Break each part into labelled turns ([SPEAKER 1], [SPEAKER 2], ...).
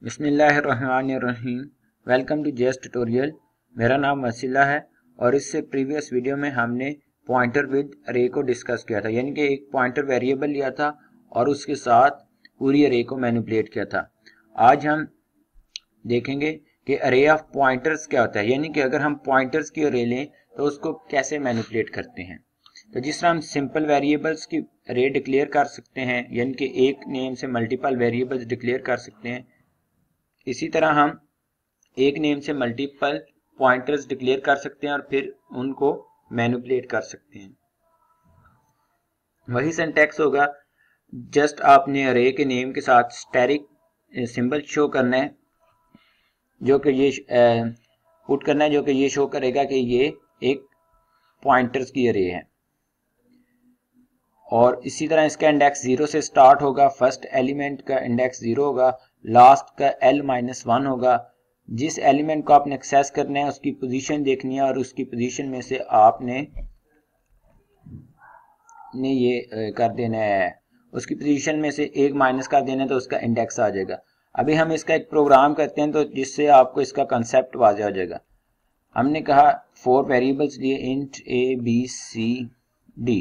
[SPEAKER 1] बिस्मिल्लाहिर्रहमानिर्रहीम। Welcome to J ट्यूटोरियल। Tutorial नाम वसीला है और इससे प्रीवियस वीडियो में हमने पॉइंटर विद अरे को डिस्कस किया था, यानी कि एक पॉइंटर वेरिएबल लिया था और उसके साथ पूरी अरे को मैनिपुलेट किया था। आज हम देखेंगे कि अरे ऑफ पॉइंटर्स क्या होता है, यानी कि अगर हम पॉइंटर्स की अरे लें तो उसको कैसे मैनिपुलेट करते हैं। तो जिस तरह हम सिंपल वेरिएबल्स की अरे डिक्लेयर कर सकते हैं, यानी कि एक नेम से मल्टीपल वेरिएबल्स डिक्लेयर कर सकते हैं, इसी तरह हम एक नेम से मल्टीपल पॉइंटर्स डिक्लेयर कर सकते हैं और फिर उनको मैनिपुलेट कर सकते हैं। वही सिंटैक्स होगा, जस्ट आपने अरे के नेम के साथ स्टैटिक सिंबल शो करना है, जो कि ये पुट करना है, जो कि ये शो करेगा कि ये एक पॉइंटर्स की अरे है। और इसी तरह इसका इंडेक्स 0 से स्टार्ट होगा, फर्स्ट एलिमेंट का इंडेक्स 0 होगा, लास्ट का l-1 होगा। जिस एलिमेंट को आपने एक्सेस करना है उसकी पोजीशन देखनी है और उसकी पोजीशन में से आपने ये कर देना है, उसकी पोजीशन में से एक माइनस कर देना है तो उसका इंडेक्स आ जाएगा। अभी हम इसका एक प्रोग्राम करते हैं तो जिससे आपको इसका कंसेप्ट वाज़ेह हो जाएगा। हमने कहा 4 वेरिएबल्स लिए, int a b c d।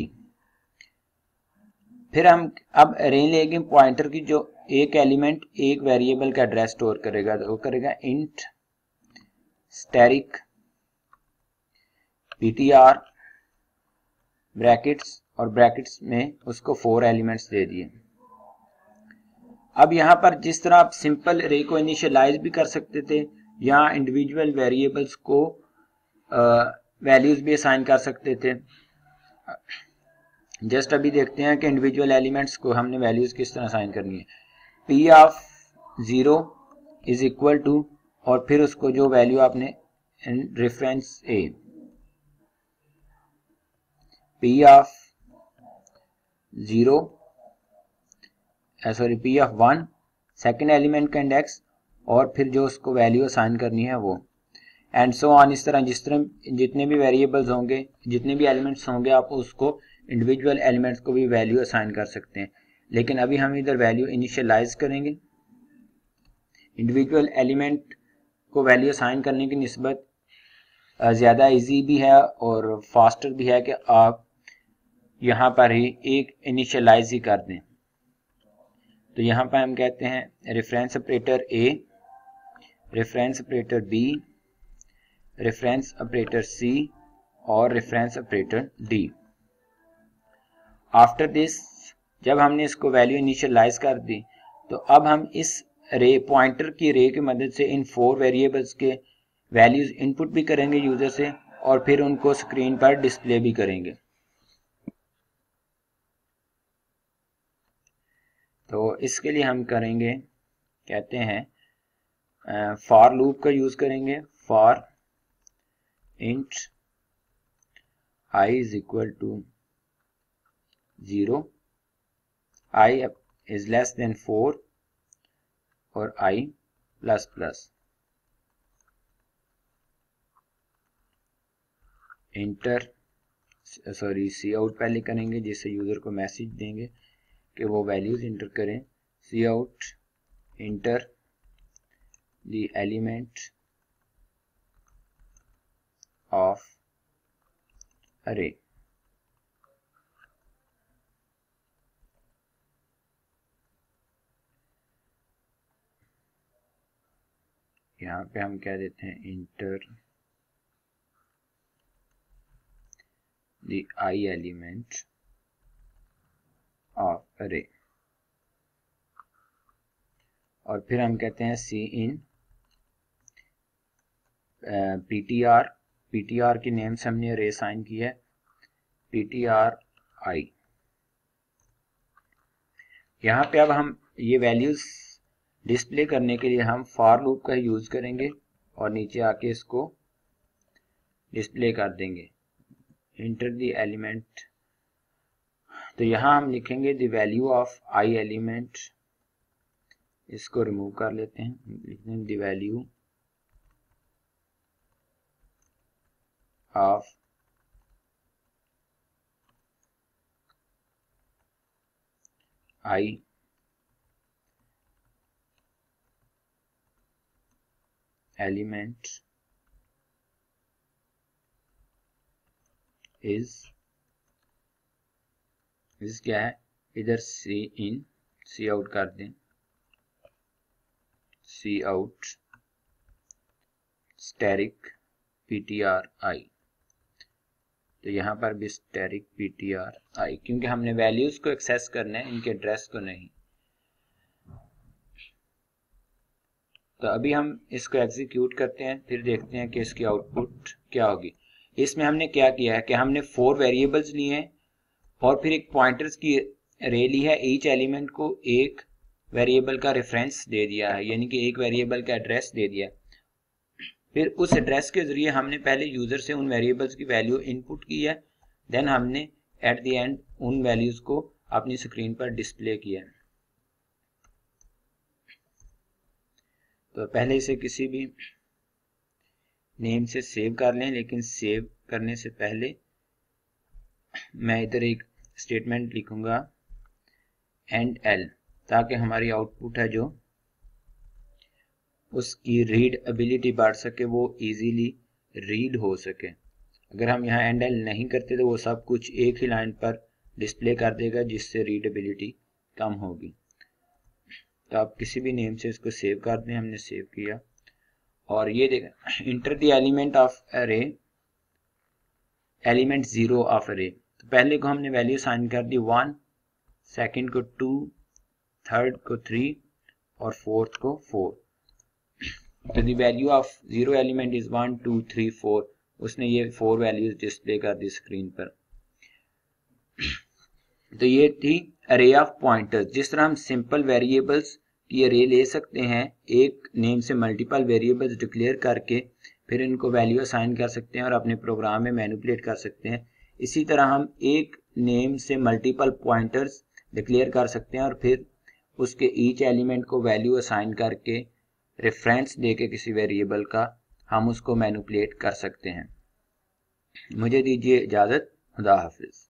[SPEAKER 1] फिर हम अब अरे लेंगे पॉइंटर की, जो एक एलिमेंट एक वेरिएबल का एड्रेस स्टोर करेगा, तो वो करेगा इंट स्टैटिक ptr ब्रैकेट्स, और ब्रैकेट्स में उसको 4 एलिमेंट्स दे दिए। अब यहाँ पर जिस तरह आप सिंपल अरे को इनिशियलाइज भी कर सकते थे, यहाँ इंडिविजुअल वेरिएबल्स को वैल्यूज भी असाइन कर सकते थे। जस्ट अभी देखते हैं कि इंडिविजुअल एलिमेंट्स को हमने वैल्यूज किस तरह असाइन करनी है। p of 0 is equal to, और फिर उसको जो वैल्यू आपने reference a, p of 0 sorry p of 1 second element का इंडेक्स, और फिर जो उसको वैल्यू असाइन करनी है वो, एंड सो ऑन। इस तरह जिस तरह जितने भी वेरिएबल्स होंगे, जितने भी एलिमेंट्स होंगे, आप उसको इंडिविजुअल एलिमेंट्स को भी वैल्यू असाइन कर सकते हैं। लेकिन अभी हम इधर वैल्यू इनिशियलाइज करेंगे। इंडिविजुअल एलिमेंट को वैल्यू असाइन करने की निस्बत ज़्यादा इजी भी है और फास्टर भी है कि आप यहाँ पर ही एक इनिशियलाइज ही कर दें। तो यहाँ पर हम कहते हैं reference operator a, reference operator b, reference operator c और reference operator d। After this, जब हमने इसको वैल्यू इनिशियलाइज कर दी, तो अब हम इस रे पॉइंटर की रे की मदद से इन 4 वेरिएबल्स के वैल्यूज इनपुट भी करेंगे यूजर से, और फिर उनको स्क्रीन पर डिस्प्ले भी करेंगे। तो इसके लिए हम करेंगे, कहते हैं फॉर लूप का यूज करेंगे। For int i is equal to 0, i is less than 4 और i plus plus. Enter sorry C out पहले करेंगे, जिससे यूजर को मैसेज देंगे कि वो वैल्यूज इंटर करें। Cout enter the element of array. यहाँ पे हम कह देते हैं enter the i element of array, और फिर हम कहते हैं सी इन ptr, ptr की नेम से हमने अरे साइन किया है, ptr i। यहाँ पे अब हम ये वैल्यूज डिस्प्ले करने के लिए हम फॉर लूप का यूज करेंगे और नीचे आके इसको डिस्प्ले कर देंगे। इंटर द एलिमेंट, तो यहाँ हम लिखेंगे the value of I element, इसको रिमूव कर लेते हैं, लिखते हैं the value of I element is क्या है, इधर सी इन, सी आउट कर दें, सी आउट स्टैटिक ptr i, तो यहाँ पर भी स्टैटिक ptr i, क्योंकि हमने वैल्यूज को एक्सेस करना है, इनके एड्रेस को नहीं। तो अभी हम इसको एग्जीक्यूट करते हैं, फिर देखते हैं कि इसकी आउटपुट क्या होगी। इसमें हमने क्या किया है कि हमने 4 वेरिएबल्स लिए हैं और फिर एक पॉइंटर्स की अरे ली है, ईच एलिमेंट को एक वेरिएबल का रेफरेंस दे दिया है, यानी कि एक वेरिएबल का एड्रेस दे दिया है। फिर उस एड्रेस के जरिए हमने पहले यूजर से उन वेरिएबल्स की वैल्यू इनपुट की है, देन हमने एट द एंड उन वैल्यूज को अपनी स्क्रीन पर डिस्प्ले किया है। तो पहले इसे किसी भी नेम से सेव कर लें, लेकिन सेव करने से पहले मैं इधर एक स्टेटमेंट लिखूंगा एंड एल, ताकि हमारी आउटपुट है जो उसकी रीड एबिलिटी बढ़ सके, वो इजीली रीड हो सके। अगर हम यहाँ एंड एल नहीं करते तो वो सब कुछ एक ही लाइन पर डिस्प्ले कर देगा, जिससे रीडेबिलिटी कम होगी। तो आप किसी भी नेम से इसको सेव कर दें, हमने सेव किया और ये देखें इंटर द एलिमेंट ऑफ अरे, एलिमेंट 0 ऑफ अरे। तो पहले को हमने वैल्यू साइन कर दी 1, सेकंड को 2, थर्ड को 3 और फोर्थ को 4। तो the value of 0 element is 1 2 3 4। उसने ये 4 वैल्यूज डिस्प्ले कर दी स्क्रीन पर। तो ये थी अरे ऑफ पॉइंटर्स। जिस तरह हम सिंपल वेरिएबल्स की अरे ले सकते हैं, एक नेम से मल्टीपल वेरिएबल्स डिक्लेयर करके फिर इनको वैल्यू असाइन कर सकते हैं और अपने प्रोग्राम में मैनिपुलेट कर सकते हैं, इसी तरह हम एक नेम से मल्टीपल पॉइंटर्स डिक्लेयर कर सकते हैं और फिर उसके ईच एलिमेंट को वैल्यू असाइन करके रेफरेंस देके किसी वेरिएबल का हम उसको मैनिपुलेट कर सकते हैं। मुझे दीजिए इजाज़त। खुदा हाफिज।